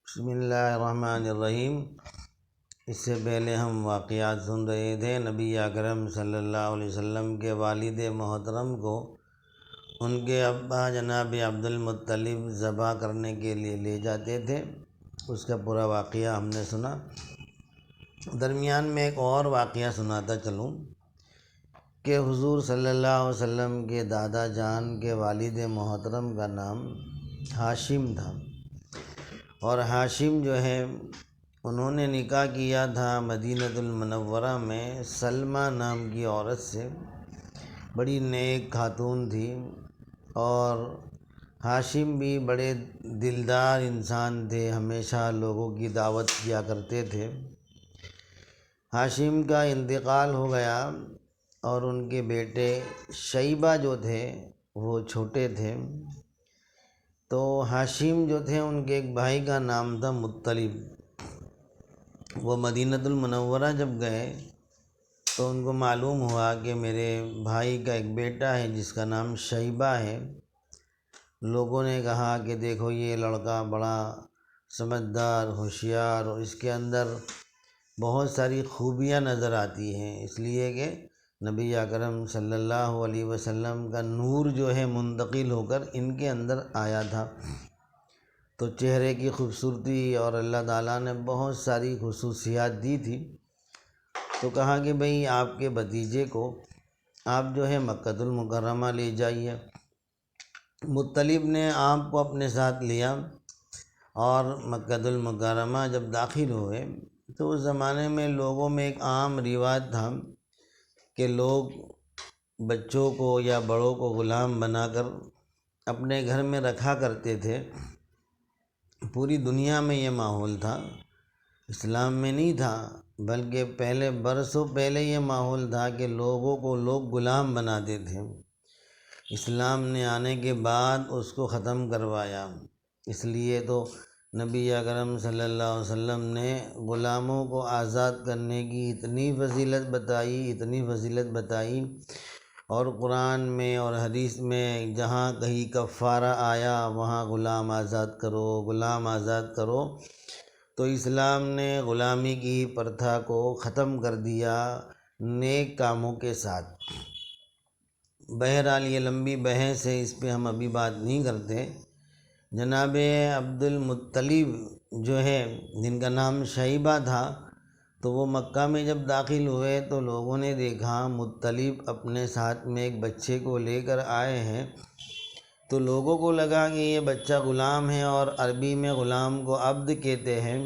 بسم اللہ الرحمن الرحیم۔ اس سے پہلے ہم واقعات سن رہے تھے نبی اکرم صلی اللہ علیہ وسلم کے والد محترم کو ان کے ابا جناب عبد المطلب ذبح کرنے کے لیے لے جاتے تھے۔ اس کا پورا واقعہ ہم نے سنا۔ درمیان میں ایک اور واقعہ سناتا چلوں کہ حضور صلی اللہ علیہ وسلم کے دادا جان کے والد محترم کا نام ہاشم تھا، اور ہاشم جو ہے انہوں نے نکاح کیا تھا مدینۃ المنورہ میں سلمہ نام کی عورت سے۔ بڑی نیک خاتون تھی، اور ہاشم بھی بڑے دلدار انسان تھے، ہمیشہ لوگوں کی دعوت کیا کرتے تھے۔ ہاشم کا انتقال ہو گیا، اور ان کے بیٹے شیبہ جو تھے وہ چھوٹے تھے۔ تو ہاشم جو تھے ان کے ایک بھائی کا نام تھا مطلب۔ وہ مدینۃ المنورہ جب گئے تو ان کو معلوم ہوا کہ میرے بھائی کا ایک بیٹا ہے جس کا نام شیبہ ہے۔ لوگوں نے کہا کہ دیکھو یہ لڑکا بڑا سمجھدار، ہوشیار، اور اس کے اندر بہت ساری خوبیاں نظر آتی ہیں، اس لیے کہ نبی اکرم صلی اللہ علیہ وسلم کا نور جو ہے منتقل ہو کر ان کے اندر آیا تھا۔ تو چہرے کی خوبصورتی اور اللہ تعالیٰ نے بہت ساری خصوصیات دی تھی۔ تو کہا کہ بھئی آپ کے بھتیجے کو آپ جو ہے مکہ المکرمہ لے جائیے۔ مطلب نے آپ کو اپنے ساتھ لیا، اور مکہ المکرمہ جب داخل ہوئے تو اس زمانے میں لوگوں میں ایک عام رواج تھا کہ لوگ بچوں کو یا بڑوں کو غلام بنا کر اپنے گھر میں رکھا کرتے تھے۔ پوری دنیا میں یہ ماحول تھا، اسلام میں نہیں تھا، بلکہ پہلے برسوں پہلے یہ ماحول تھا کہ لوگوں کو لوگ غلام بناتے تھے۔ اسلام نے آنے کے بعد اس کو ختم کروایا، اس لیے تو نبی اکرم صلی اللہ علیہ وسلم نے غلاموں کو آزاد کرنے کی اتنی فضیلت بتائی، اور قرآن میں اور حدیث میں جہاں کہیں کفارہ آیا وہاں غلام آزاد کرو۔ تو اسلام نے غلامی کی پرتھا کو ختم کر دیا نیک کاموں کے ساتھ۔ بہرحال یہ لمبی بحث ہے، اس پہ ہم ابھی بات نہیں کرتے۔ جناب عبد المطلب جو ہے جن کا نام شیبہ تھا، تو وہ مکہ میں جب داخل ہوئے تو لوگوں نے دیکھا مطلب اپنے ساتھ میں ایک بچے کو لے کر آئے ہیں۔ تو لوگوں کو لگا کہ یہ بچہ غلام ہے، اور عربی میں غلام کو عبد کہتے ہیں۔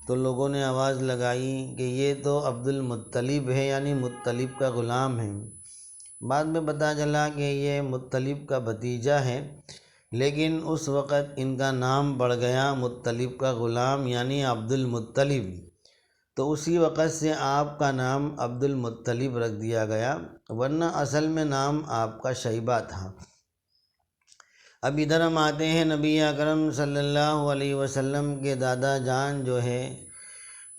تو لوگوں نے آواز لگائی کہ یہ تو عبد المطلب ہے، یعنی مطلب کا غلام ہے۔ بعد میں پتہ چلا کہ یہ مطلب کا بھتیجا ہے، لیکن اس وقت ان کا نام پڑ گیا مطلب کا غلام یعنی عبد المطلب۔ تو اسی وقت سے آپ کا نام عبد المطلب رکھ دیا گیا، ورنہ اصل میں نام آپ کا شیبہ تھا۔ اب ادھر ہم آتے ہیں نبی اکرم صلی اللہ علیہ وسلم کے دادا جان جو ہے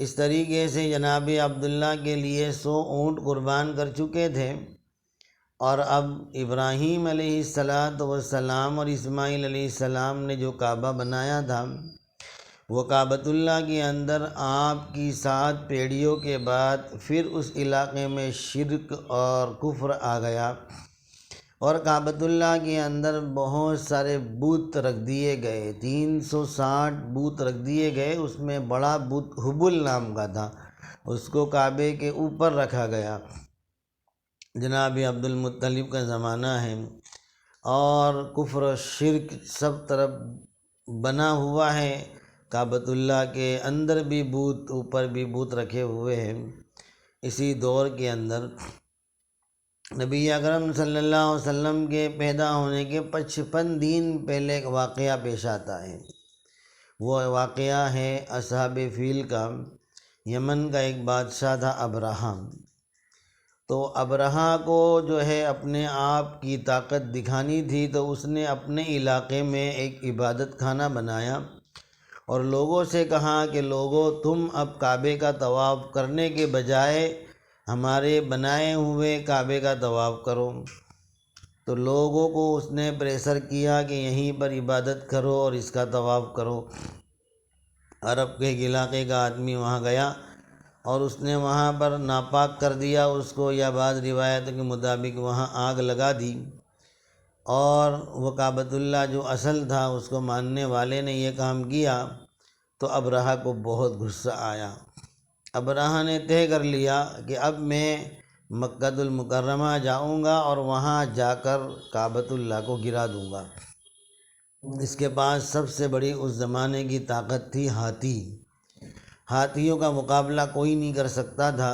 اس طریقے سے جناب عبداللہ کے لیے 100 اونٹ قربان کر چکے تھے، اور اب ابراہیم علیہ السلام اور اسماعیل علیہ السلام نے جو کعبہ بنایا تھا، وہ کعبۃ اللہ کے اندر آپ کی 7 پیڑھیوں کے بعد پھر اس علاقے میں شرک اور کفر آ گیا، اور کعبۃ اللہ کے اندر بہت سارے بت رکھ دیے گئے، 360 بت رکھ دیے گئے۔ اس میں بڑا بت حبل نام کا تھا، اس کو کعبے کے اوپر رکھا گیا۔ جناب عبد المطلب کا زمانہ ہے، اور کفر و شرک سب طرف بنا ہوا ہے۔ کعبۃ اللہ کے اندر بھی بت، اوپر بھی بت رکھے ہوئے ہیں۔ اسی دور کے اندر نبی اکرم صلی اللہ علیہ وسلم کے پیدا ہونے کے 55 دن پہلے ایک واقعہ پیش آتا ہے۔ وہ واقعہ ہے اصحاب فیل کا۔ یمن کا ایک بادشاہ تھا ابرہہ۔ تو ابرہہ کو جو ہے اپنے آپ کی طاقت دکھانی تھی، تو اس نے اپنے علاقے میں ایک عبادت خانہ بنایا، اور لوگوں سے کہا کہ لوگوں تم اب کعبے کا طواف کرنے کے بجائے ہمارے بنائے ہوئے کعبے کا طواف کرو۔ تو لوگوں کو اس نے پریشر کیا کہ یہیں پر عبادت کرو اور اس کا طواف کرو۔ عرب کے ایک علاقے کا آدمی وہاں گیا اور اس نے وہاں پر ناپاک کر دیا اس کو، یا بعض روایتوں کے مطابق وہاں آگ لگا دی، اور وہ کعبۃ اللہ جو اصل تھا اس کو ماننے والے نے یہ کام کیا، تو ابرہہ کو بہت غصہ آیا۔ ابرہہ نے طے کر لیا کہ اب میں مکہ المکرمہ جاؤں گا اور وہاں جا کر کعبۃ اللہ کو گرا دوں گا۔ اس کے پاس سب سے بڑی اس زمانے کی طاقت تھی ہاتھی۔ ہاتھیوں کا مقابلہ کوئی نہیں کر سکتا تھا۔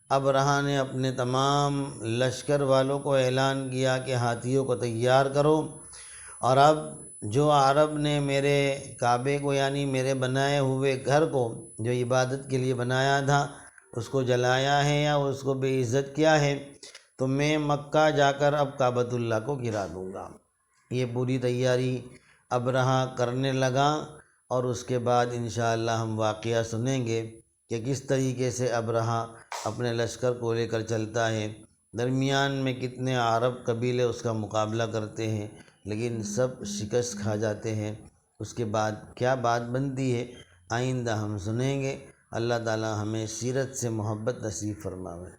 ابرہہ نے اپنے تمام لشکر والوں کو اعلان کیا کہ ہاتھیوں کو تیار کرو، اور اب جو عرب نے میرے کعبے کو، یعنی میرے بنائے ہوئے گھر کو جو عبادت کے لیے بنایا تھا، اس کو جلایا ہے یا اس کو بے عزت کیا ہے، تو میں مکہ جا کر اب کعبۃ اللہ کو گرا دوں گا۔ یہ پوری تیاری ابرہہ کرنے لگا، اور اس کے بعد انشاءاللہ ہم واقعہ سنیں گے کہ کس طریقے سے ابرہہ اپنے لشکر کو لے کر چلتا ہے، درمیان میں کتنے عرب قبیلے اس کا مقابلہ کرتے ہیں، لیکن سب شکست کھا جاتے ہیں۔ اس کے بعد کیا بات بنتی ہے آئندہ ہم سنیں گے۔ اللہ تعالی ہمیں سیرت سے محبت نصیب فرمائے۔